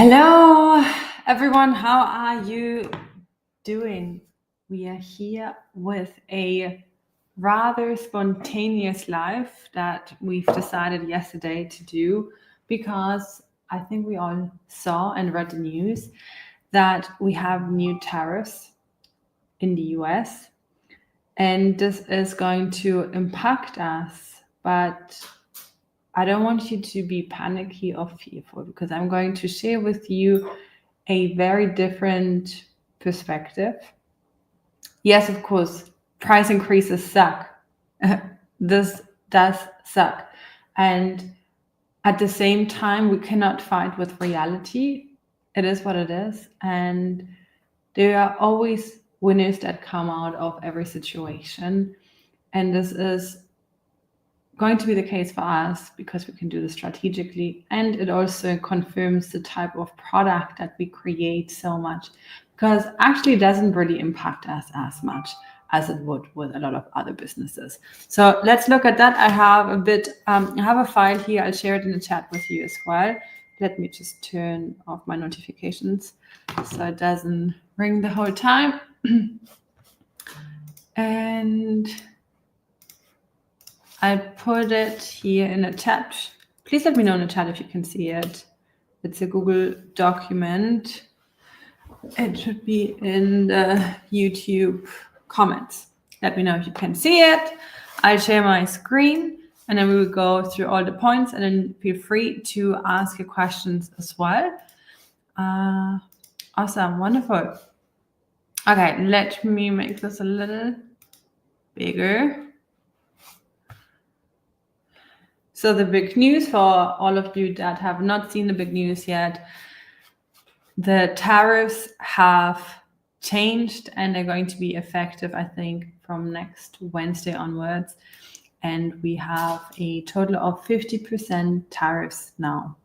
Hello, everyone. How are you doing? We are here with a rather spontaneous live that we've decided yesterday to do because I think we all saw and read the news that we have new tariffs in the US, and this is going to impact us. But I don't want you to be panicky or fearful because I'm going to share with you a very different perspective. Yes, of course, price increases suck. This does suck. And at the same time, we cannot fight with reality. It is what it is. And there are always winners that come out of every situation. And this is going to be the case for us because we can do this strategically, and it also confirms the type of product that we create so much, because actually it doesn't really impact us as much as it would with a lot of other businesses. So let's look at that. I have a file here. I'll share it in the chat with you as well. Let me just turn off my notifications so it doesn't ring the whole time. And I put it here in a chat. Please let me know in the chat if you can see it. It's a Google document. It should be in the YouTube comments. Let me know if you can see it. I'll share my screen and then we will go through all the points, and then feel free to ask your questions as well. Awesome, wonderful. Okay, let me make this a little bigger. So the big news for all of you that have not seen the big news yet, the tariffs have changed and they're going to be effective, I think, from next Wednesday onwards. And we have a total of 50% tariffs now.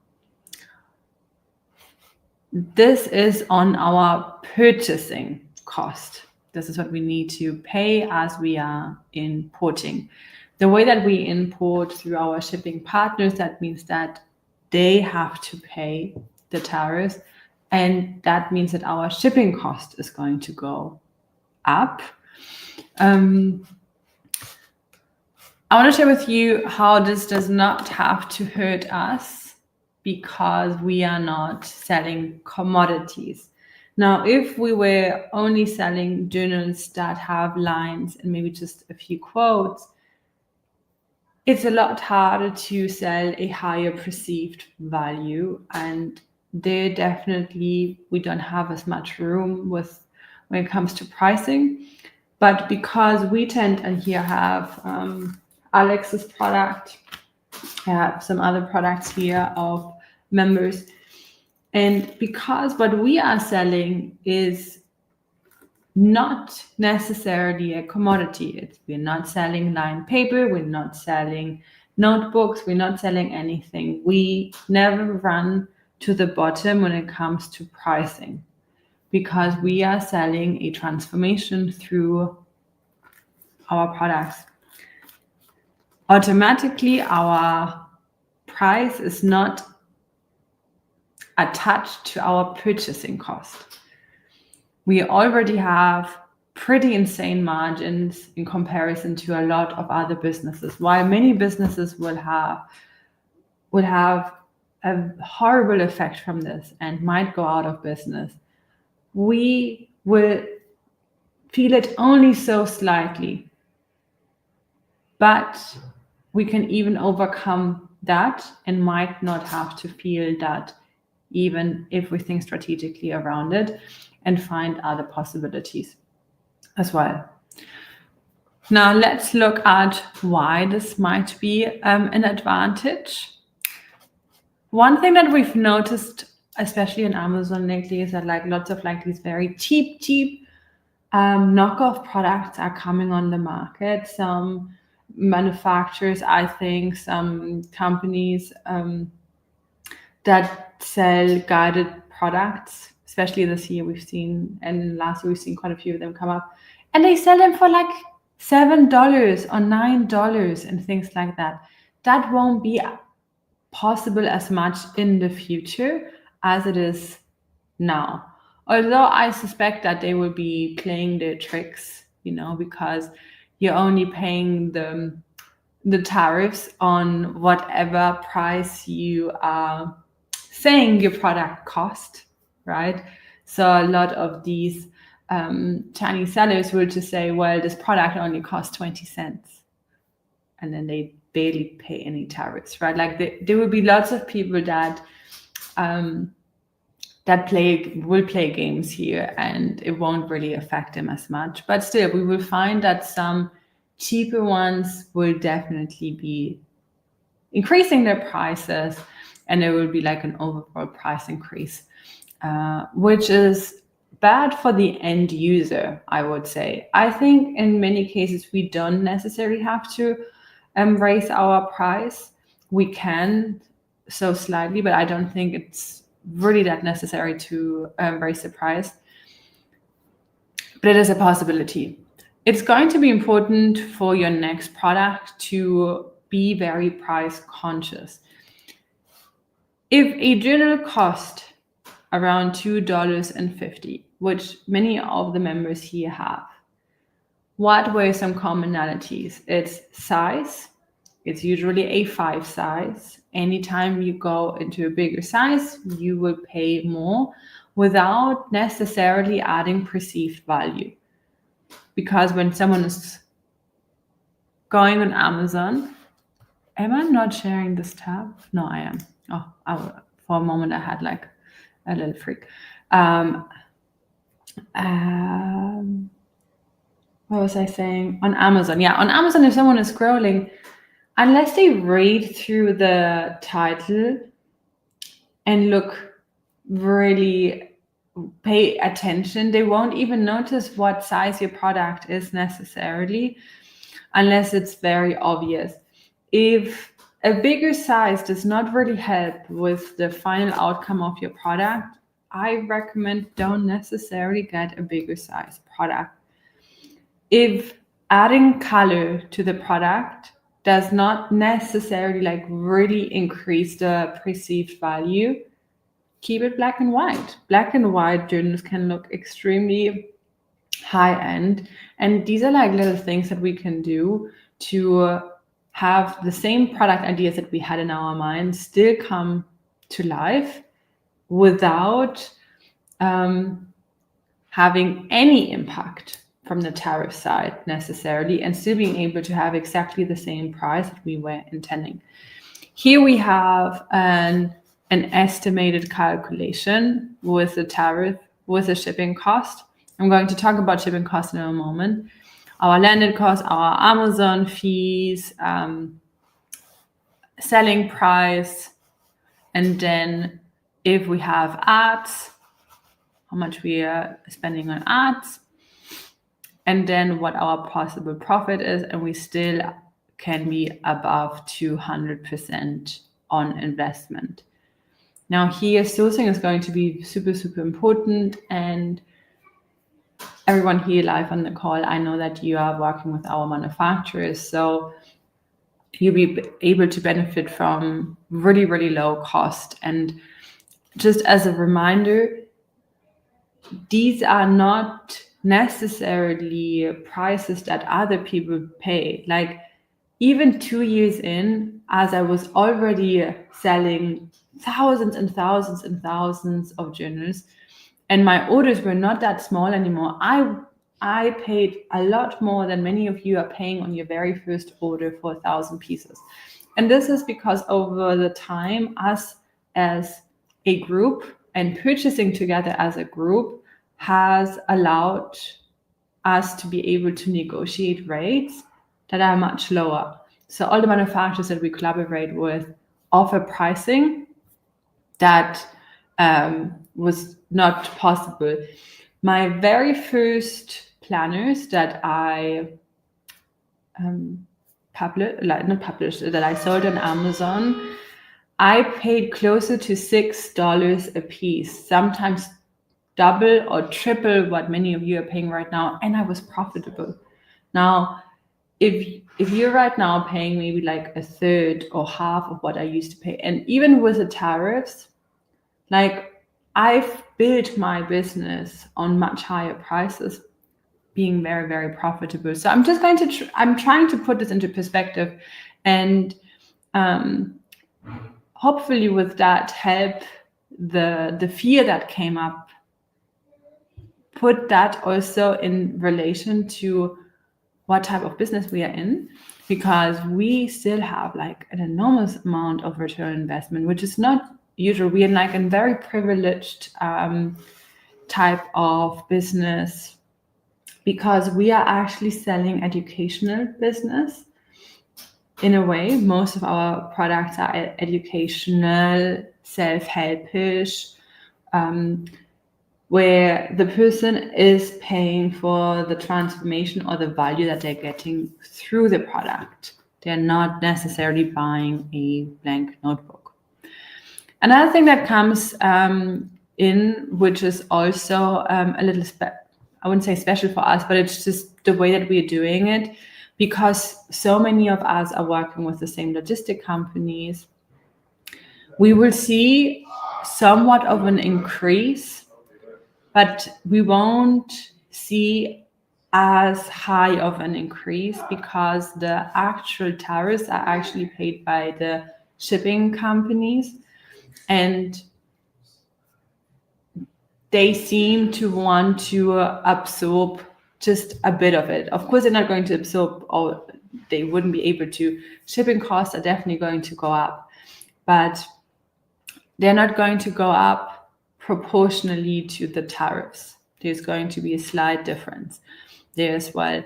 This is on our purchasing cost. This is what we need to pay as we are importing. The way that we import through our shipping partners, that means that they have to pay the tariffs, and that means that our shipping cost is going to go up. I want to share with you how this does not have to hurt us because we are not selling commodities. Now, if we were only selling journals that have lines and maybe just a few quotes, it's a lot harder to sell a higher perceived value, and there definitely we don't have as much room with when it comes to pricing. But because we tend, and here have Alex's product, I have some other products here of members, and because what we are selling is not necessarily a commodity. We're not selling lined paper, we're not selling notebooks, we're not selling anything. We never run to the bottom when it comes to pricing because we are selling a transformation through our products. Automatically, our price is not attached to our purchasing cost. We already have pretty insane margins in comparison to a lot of other businesses. While many businesses will have a horrible effect from this and might go out of business, we will feel it only so slightly. But we can even overcome that and might not have to feel that even if we think strategically around it and find other possibilities as well. Now let's look at why this might be an advantage. One thing that we've noticed, especially on Amazon lately, is that lots of these very cheap knockoff products are coming on the market. Some manufacturers, I think, some companies that sell guided products, especially this year we've seen, and last year we've seen quite a few of them come up, and they sell them for $7 or $9 and things like that. That won't be possible as much in the future as it is now. Although I suspect that they will be playing their tricks, because you're only paying the tariffs on whatever price you are saying your product cost, right? So a lot of these Chinese sellers will just say, well, this product only costs 20 cents. And then they barely pay any tariffs, right? Like there will be lots of people that will play games here, and it won't really affect them as much. But still, we will find that some cheaper ones will definitely be increasing their prices, and there will be like an overall price increase, which is bad for the end user, I would say. I think in many cases we don't necessarily have to raise our price. We can, so slightly, but I don't think it's really that necessary to raise the price. But it is a possibility. It's going to be important for your next product to be very price conscious. If a journal costs around $2.50, which many of the members here have, what were some commonalities? It's size. It's usually a 5 size. Anytime you go into a bigger size, you will pay more without necessarily adding perceived value. Because when someone is going on Amazon, am I not sharing this tab? No, I am. For a moment I had like a little freak. What was I saying? On Amazon. Yeah, on Amazon, if someone is scrolling, unless they read through the title and really pay attention, they won't even notice what size your product is necessarily, unless it's very obvious. If a bigger size does not really help with the final outcome of your product, I recommend don't necessarily get a bigger size product. If adding color to the product does not necessarily really increase the perceived value, keep it black and white. Black and white journals can look extremely high end. And these are like little things that we can do to have the same product ideas that we had in our mind still come to life without having any impact from the tariff side necessarily, and still being able to have exactly the same price that we were intending. Here we have an estimated calculation with the tariff, with the shipping cost. I'm going to talk about shipping costs in a moment. Our landed cost, our Amazon fees, selling price, and then if we have ads, how much we are spending on ads, and then what our possible profit is, and we still can be above 200% on investment. Now here, sourcing is going to be super, super important, and everyone here live on the call, I know that you are working with our manufacturers, so you'll be able to benefit from really, really low cost. And just as a reminder, these are not necessarily prices that other people pay. Like even 2 years in, as I was already selling thousands and thousands and thousands of journals, and my orders were not that small anymore, I paid a lot more than many of you are paying on your very first order for 1,000 pieces. And this is because over the time, us as a group and purchasing together as a group has allowed us to be able to negotiate rates that are much lower. So all the manufacturers that we collaborate with offer pricing that was not possible. My very first planners that I that I sold on Amazon, I paid closer to $6 a piece, sometimes double or triple what many of you are paying right now, and I was profitable. Now, if you're right now paying maybe like a third or half of what I used to pay, and even with the tariffs, like I've built my business on much higher prices, being very, very profitable. So I'm just going to, I'm trying to put this into perspective, and hopefully with that help the fear that came up, put that also in relation to what type of business we are in, because we still have like an enormous amount of return on investment, which is not usual. We are like a very privileged type of business, because we are actually selling educational business. In a way, most of our products are educational, self-helpish, where the person is paying for the transformation or the value that they're getting through the product. They're not necessarily buying a blank notebook. Another thing that comes in, which is also a little, I wouldn't say special for us, but it's just the way that we're doing it, because so many of us are working with the same logistic companies. We will see somewhat of an increase, but we won't see as high of an increase, because the actual tariffs are actually paid by the shipping companies, and they seem to want to absorb just a bit of it. Of course, they're not going to absorb all, they wouldn't be able to. Shipping costs are definitely going to go up, but they're not going to go up proportionally to the tariffs. There's going to be a slight difference there as well.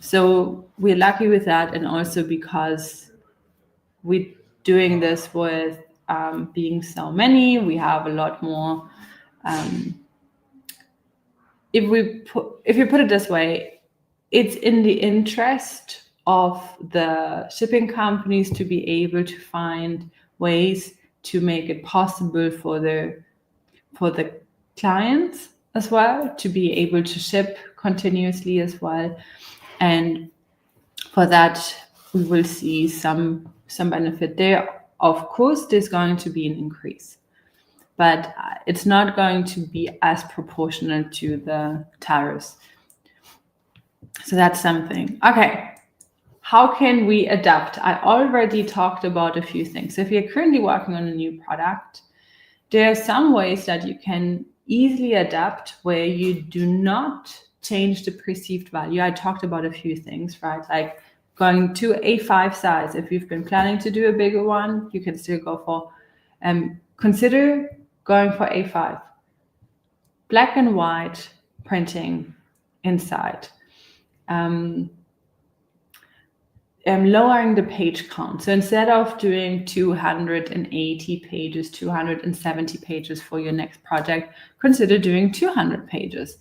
So we're lucky with that, and also because we're doing this with being so many, we have a lot more. If you put it this way, it's in the interest of the shipping companies to be able to find ways to make it possible for the clients as well to be able to ship continuously as well. And for that, we will see some benefit there. Of course, there's going to be an increase, but it's not going to be as proportional to the tariffs. So that's something. Okay. How can we adapt? I already talked about a few things. So if you're currently working on a new product, there are some ways that you can easily adapt where you do not change the perceived value. I talked about a few things, right? Like going to A5 size. If you've been planning to do a bigger one, you can still go for, consider going for A5. Black and white printing inside. Lowering the page count. So instead of doing 280 pages, 270 pages for your next project, consider doing 200 pages.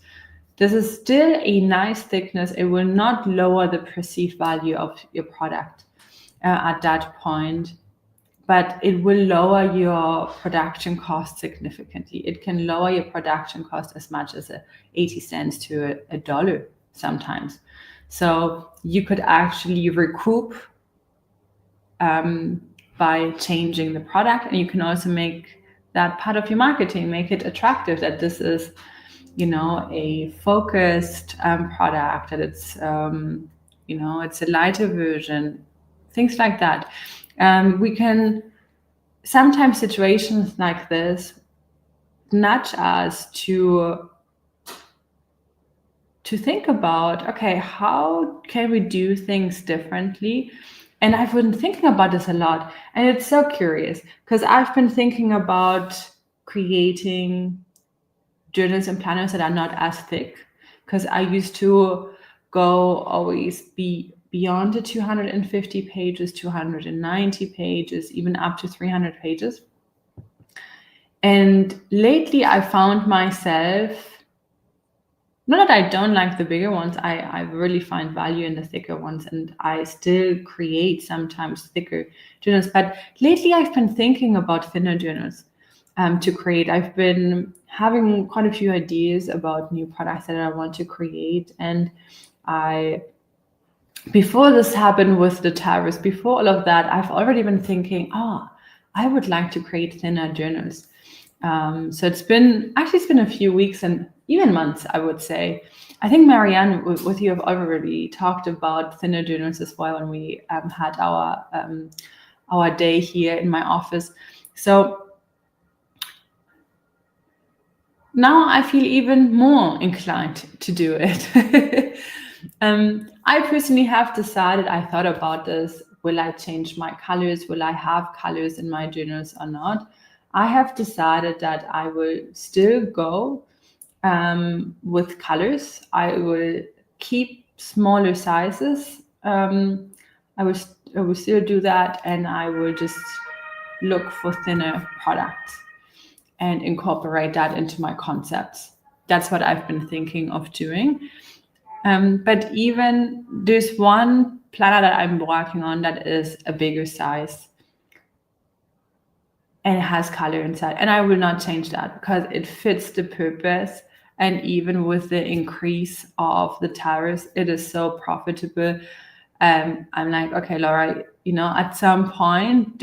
This is still a nice thickness. It will not lower the perceived value of your product at that point, but it will lower your production cost significantly. It can lower your production cost as much as 80 cents to a dollar sometimes. So you could actually recoup by changing the product, and you can also make that part of your marketing, make it attractive, that this is, a focused product, that it's, it's a lighter version, things like that. We can, sometimes situations like this nudge us to think about, okay, how can we do things differently? And I've been thinking about this a lot, and it's so curious, because I've been thinking about creating journals and planners that are not as thick, because I used to always be beyond the 250 pages, 290 pages, even up to 300 pages. And lately I found myself, not that I don't like the bigger ones, I really find value in the thicker ones, and I still create sometimes thicker journals. But lately I've been thinking about thinner journals to create. I've been having quite a few ideas about new products that I want to create. And before this happened with the tariffs, before all of that, I've already been thinking, I would like to create thinner journals. So it's been a few weeks and even months, I would say. I think Marianne, with you, have already talked about thinner journals as well when we had our day here in my office. So now I feel even more inclined to do it. I personally have decided, I thought about this, will I change my colors? Will I have colors in my journals or not? I have decided that I will still go with colors. I will keep smaller sizes. I will still do that, and I will just look for thinner products and incorporate that into my concepts. That's what I've been thinking of doing. But even there's one planner that I'm working on that is a bigger size and it has color inside. And I will not change that because it fits the purpose. And even with the increase of the tariffs, it is so profitable. I'm like, okay, Laura, at some point,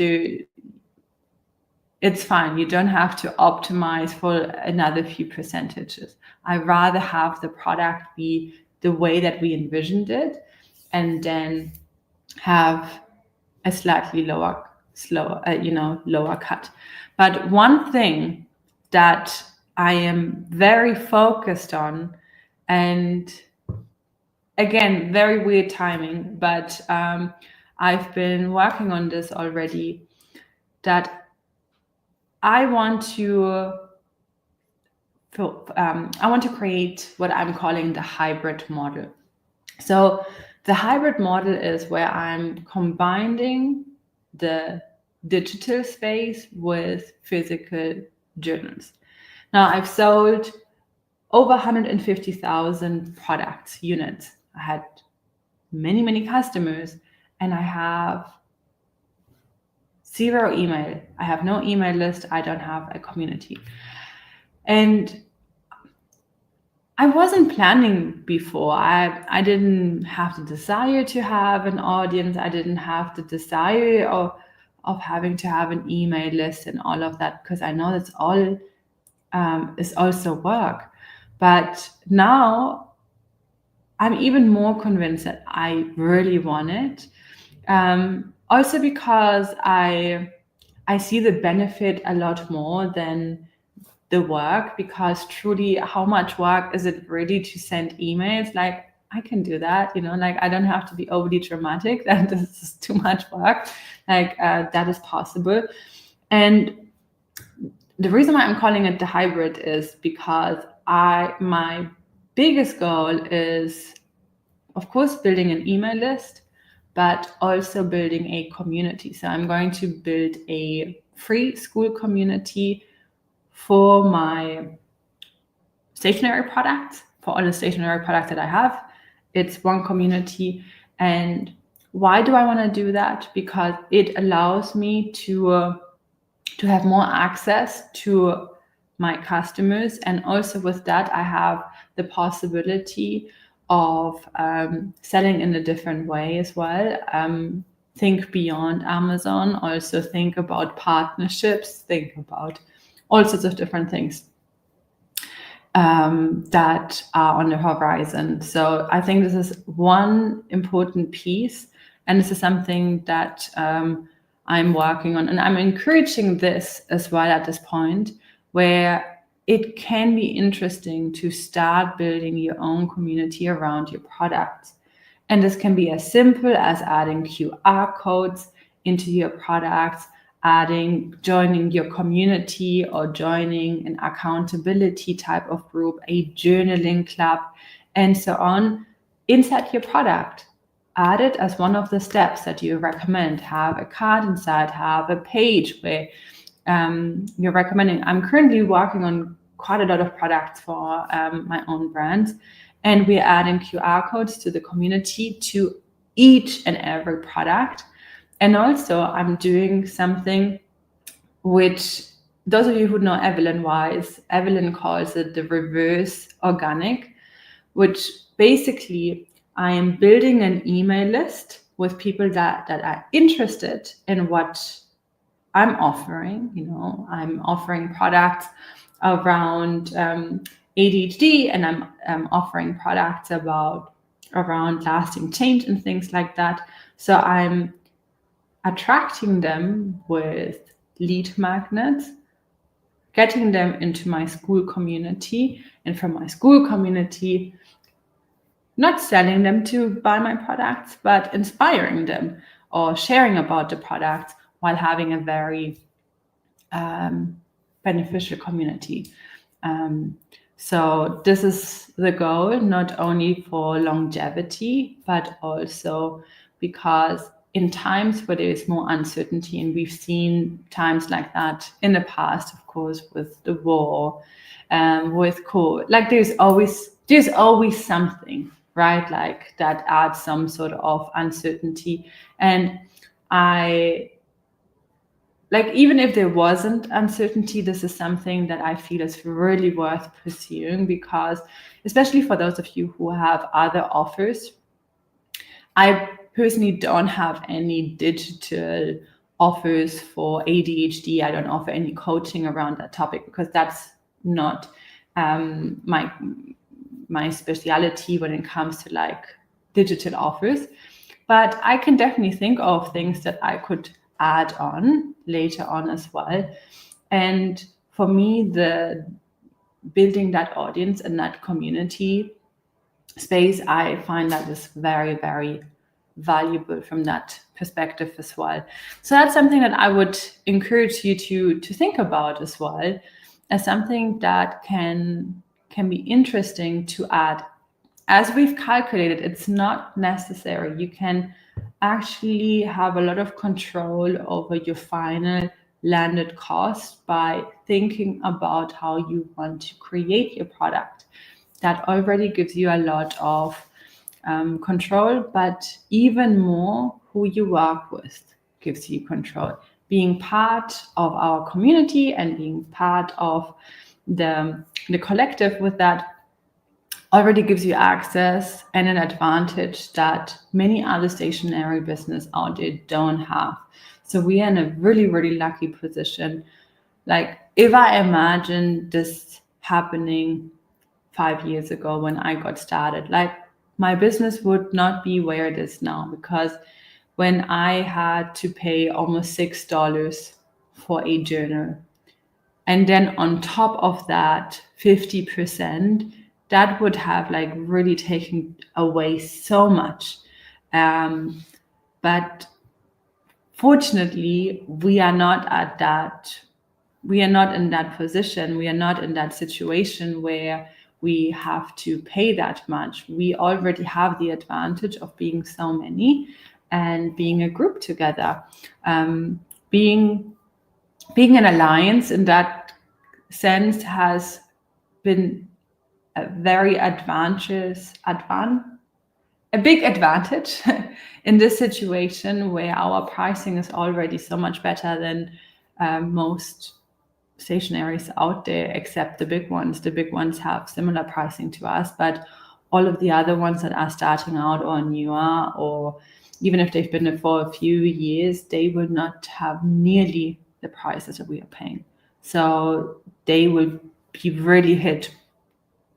it's fine. You don't have to optimize for another few percentages. I rather have the product be the way that we envisioned it, and then have a slightly lower cut. But one thing that I am very focused on, and again, very weird timing, but I've been working on this already, that I want to create what I'm calling the hybrid model. So the hybrid model is where I'm combining the digital space with physical journals. Now, I've sold over 150,000 products, units. I had many, many customers, and I have 0 email. I have no email list. I don't have a community. And I wasn't planning before. I didn't have the desire to have an audience. I didn't have the desire of having to have an email list and all of that, because I know that's all is also work. But now I'm even more convinced that I really want it. Also because I see the benefit a lot more than the work, because truly, how much work is it really to send emails? Like, I can do that, like, I don't have to be overly dramatic that this is too much work. Like, that is possible. And the reason why I'm calling it the hybrid is because my biggest goal is, of course, building an email list, but also building a community. So I'm going to build a free school community for my stationery products, for all the stationery products that I have. It's one community. And why do I want to do that? Because it allows me to have more access to my customers. And also with that, I have the possibility of selling in a different way as well. Think beyond Amazon, also think about partnerships, think about all sorts of different things that are on the horizon. So I think this is one important piece, and this is something that I'm working on, and I'm encouraging this as well at this point, where it can be interesting to start building your own community around your products. And this can be as simple as adding QR codes into your products, joining your community, or joining an accountability type of group, a journaling club, and so on inside your product. Add it as one of the steps that you recommend. Have a card inside, have a page where you're recommending. I'm currently working on quite a lot of products for my own brands, and we're adding QR codes to the community to each and every product. And also I'm doing something which, those of you who know Evelyn Wise, Evelyn calls it the reverse organic, which basically I am building an email list with people that are interested in what I'm offering. I'm offering products around ADHD, and I'm offering products around lasting change and things like that. So I'm attracting them with lead magnets, getting them into my school community, and from my school community, not selling them to buy my products, but inspiring them or sharing about the products while having a very beneficial community. So this is the goal, not only for longevity, but also because in times where there is more uncertainty, and we've seen times like that in the past, of course, with the war, with COVID, like there's always something, right? Like that adds some sort of uncertainty. And even if there wasn't uncertainty, this is something that I feel is really worth pursuing, because especially for those of you who have other offers, I personally don't have any digital offers for ADHD. I don't offer any coaching around that topic because that's not my speciality when it comes to like digital offers. But I can definitely think of things that I could add on later on as well. And for me, the building that audience and that community space, I find that is very, very valuable from that perspective as well. So that's something that I would encourage you to think about as well, as something that can be interesting to add. As we've calculated, it's not necessary. You can actually have a lot of control over your final landed cost by thinking about how you want to create your product. That already gives you a lot of control, but even more, who you work with gives you control. Being part of our community and being part of the collective with that already gives you access and an advantage that many other stationary business out there don't have. So we are in a really, really lucky position. Like if I imagine this happening 5 years ago when I got started, like my business would not be where it is now, because when I had to pay almost $6 for a journal, and then on top of that 50%, that would have like really taken away so much. But fortunately, we are not at that. We are not in that position. We are not in that situation where we have to pay that much. We already have the advantage of being so many and being a group together. Being an alliance in that sense has been a very a big advantage in this situation where our pricing is already so much better than most stationaries out there, except the big ones. The big ones have similar pricing to us, but all of the other ones that are starting out or newer, or even if they've been there for a few years, they will not have nearly the prices that we are paying. So they will be really hit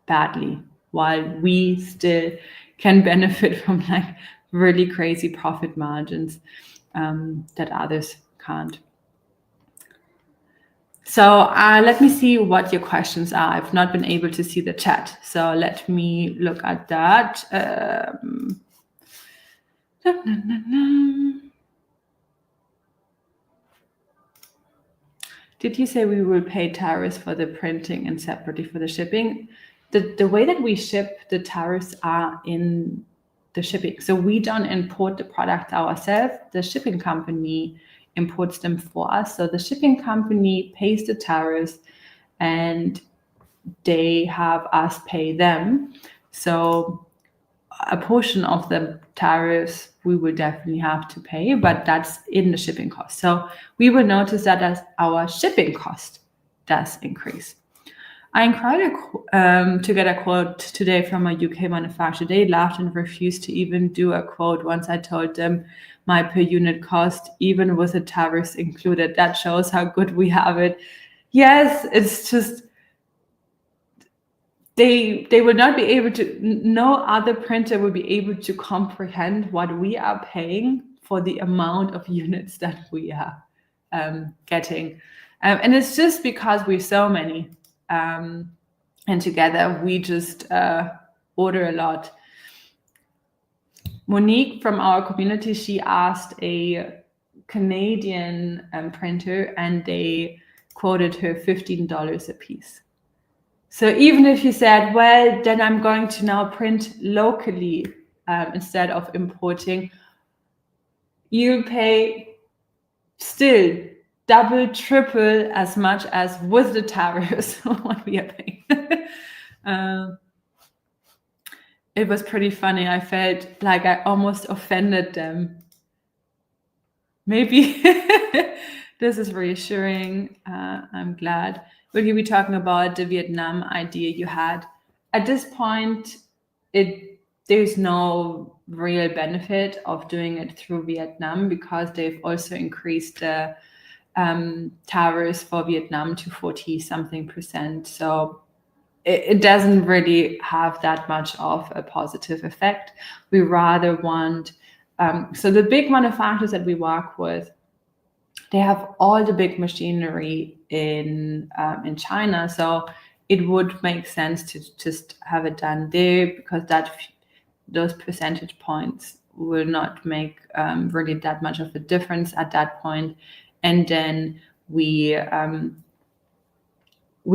badly, while we still can benefit from like really crazy profit margins that others can't. So let me see what your questions are. I've not been able to see the chat, so let me look at that. Did you say we will pay tariffs for the printing and separately for the shipping? The way that we ship, the tariffs are in the shipping. So we don't import the product ourselves. The shipping company imports them for us. So the shipping company pays the tariffs and they have us pay them. So a portion of the tariffs we will definitely have to pay, but that's in the shipping cost. So we will notice that as our shipping cost does increase. I inquired to get a quote today from a UK manufacturer. They laughed and refused to even do a quote once I told them my per unit cost, even with the tariffs included. That shows how good we have it. Yes, it's just they will not be able to, no other printer will be able to comprehend what we are paying for the amount of units that we are getting. And it's just because we're so many. And together we just order a lot. Monique from our community, she asked a Canadian printer, and they quoted her $15 a piece. So even if you said, well, then I'm going to now print locally instead of importing, you pay still double, triple as much as with the tariffs what we are paying. It was pretty funny. I felt like I almost offended them. Maybe this is reassuring. I'm glad. Will you be talking about the Vietnam idea you had? At this point, there's no real benefit of doing it through Vietnam, because they've also increased the tariffs for Vietnam to 40-something%. So it doesn't really have that much of a positive effect. We rather want, so the big manufacturers that we work with, they have all the big machinery in China. So it would make sense to just have it done there, because those percentage points will not make really that much of a difference at that point. And then we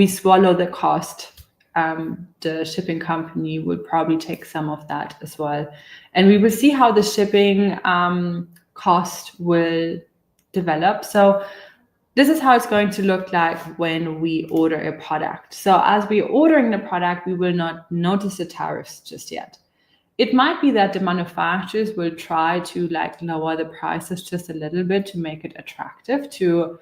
swallow the cost. The shipping company would probably take some of that as well. And we will see how the shipping cost will develop. So this is how it's going to look like when we order a product. So as we're ordering the product, we will not notice the tariffs just yet. It might be that the manufacturers will try to lower the prices just a little bit to make it attractive, to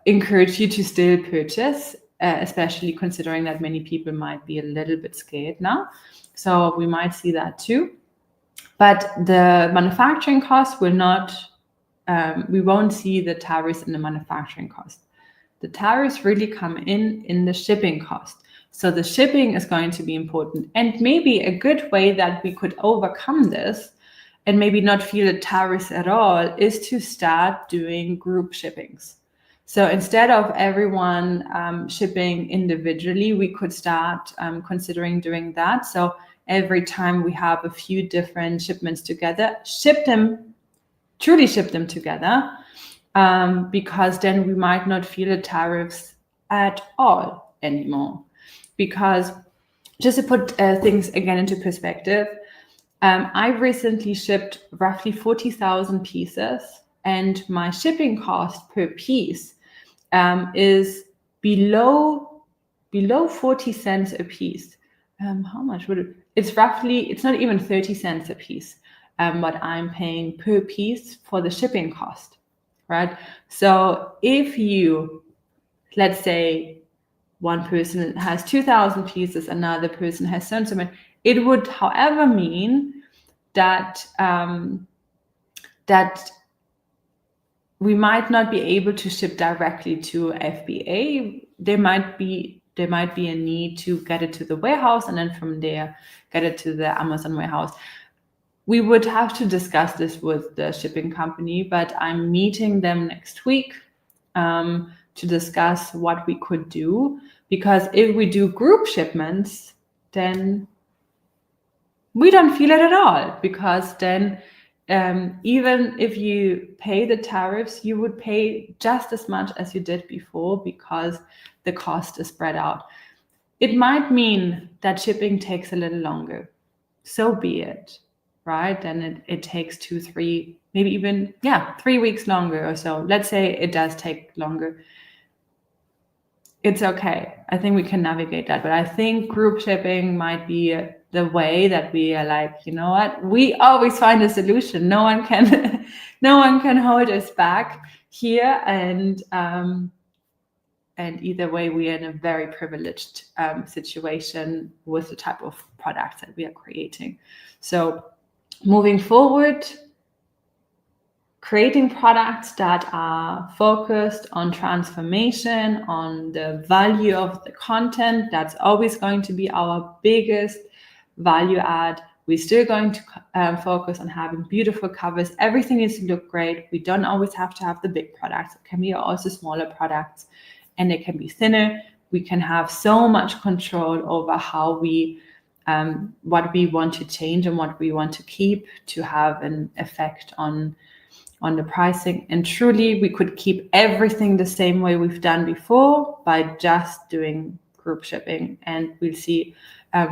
encourage you to still purchase, especially considering that many people might be a little bit scared now. So we might see that too. But the manufacturing cost will not, we won't see the tariffs in the manufacturing cost. The tariffs really come in the shipping cost. So the shipping is going to be important. And maybe a good way that we could overcome this and maybe not feel the tariffs at all is to start doing group shippings. So instead of everyone shipping individually, we could start considering doing that. So every time we have a few different shipments together, truly ship them together, because then we might not feel the tariffs at all anymore. Because just to put things again into perspective, I recently shipped roughly 40,000 pieces, and my shipping cost per piece is below 40 cents a piece. How much would it? It's not even 30 cents a piece. What I'm paying per piece for the shipping cost, right? So if you, let's say, one person has 2,000 pieces, another person has so much, it would, however, mean that that we might not be able to ship directly to FBA. There might be a need to get it to the warehouse, and then from there get it to the Amazon warehouse. We would have to discuss this with the shipping company, but I'm meeting them next week to discuss what we could do. Because if we do group shipments, then we don't feel it at all. Because then even if you pay the tariffs, you would pay just as much as you did before, because the cost is spread out. It might mean that shipping takes a little longer. So be it, right? Then it takes 2, 3, maybe even 3 weeks longer or so. Let's say it does take longer. It's okay. I think we can navigate that. But I think group shipping might be the way that we are like, you know what? We always find a solution. No one can hold us back here. And either way, we are in a very privileged situation with the type of products that we are creating. So moving forward, creating products that are focused on transformation, on the value of the content. That's always going to be our biggest value add. We're still going to focus on having beautiful covers. Everything needs to look great. We don't always have to have the big products. It can be also smaller products, and it can be thinner. We can have so much control over how we what we want to change and what we want to keep to have an effect on the pricing. And truly, we could keep everything the same way we've done before by just doing group shipping, and we'll see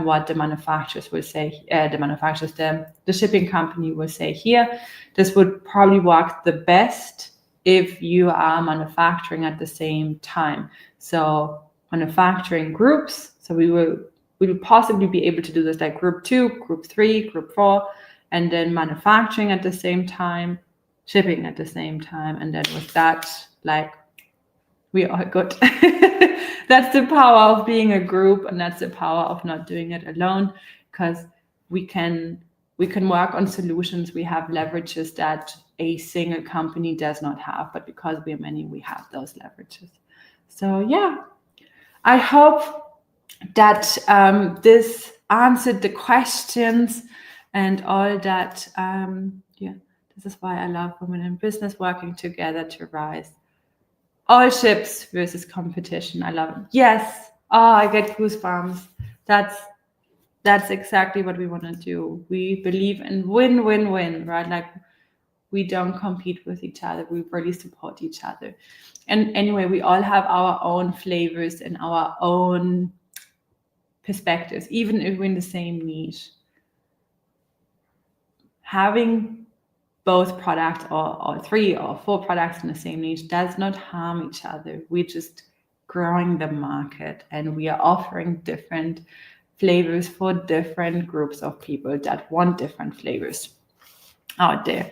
what the manufacturers will say. The shipping company will say here. This would probably work the best if you are manufacturing at the same time. So manufacturing groups. So we will possibly be able to do this like group 2, group 3, group 4, and then manufacturing at the same time, shipping at the same time, and then with that, like, we are good. That's the power of being a group, and that's the power of not doing it alone, because we can work on solutions. We have leverages that a single company does not have, but because we are many, we have those leverages. So yeah, I hope that this answered the questions and all that. This is why I love women in business working together to rise. All ships versus competition. I love it. Yes. Oh, I get goosebumps. That's exactly what we want to do. We believe in win-win-win, right? Like, we don't compete with each other. We really support each other. And anyway, we all have our own flavors and our own perspectives, even if we're in the same niche. Having both products or 3 or 4 products in the same niche does not harm each other. We're just growing the market, and we are offering different flavors for different groups of people that want different flavors out there.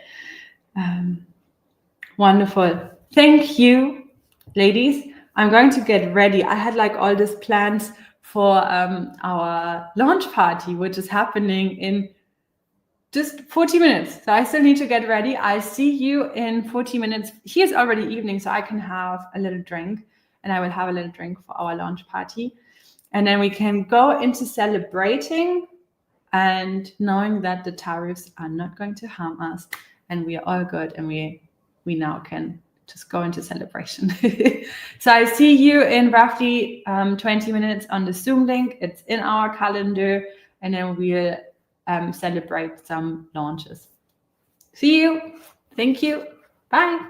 Wonderful. Thank you, ladies. I'm going to get ready. I had like all these plans for our launch party, which is happening in just 40 minutes. So I still need to get ready. I'll see you in 40 minutes. Here's already evening, so I can have a little drink, and I will have a little drink for our launch party. And then we can go into celebrating and knowing that the tariffs are not going to harm us, and we are all good, and we now can just go into celebration. So I see you in roughly 20 minutes on the Zoom link. It's in our calendar, and then we'll celebrate some launches. See you. Thank you. Bye.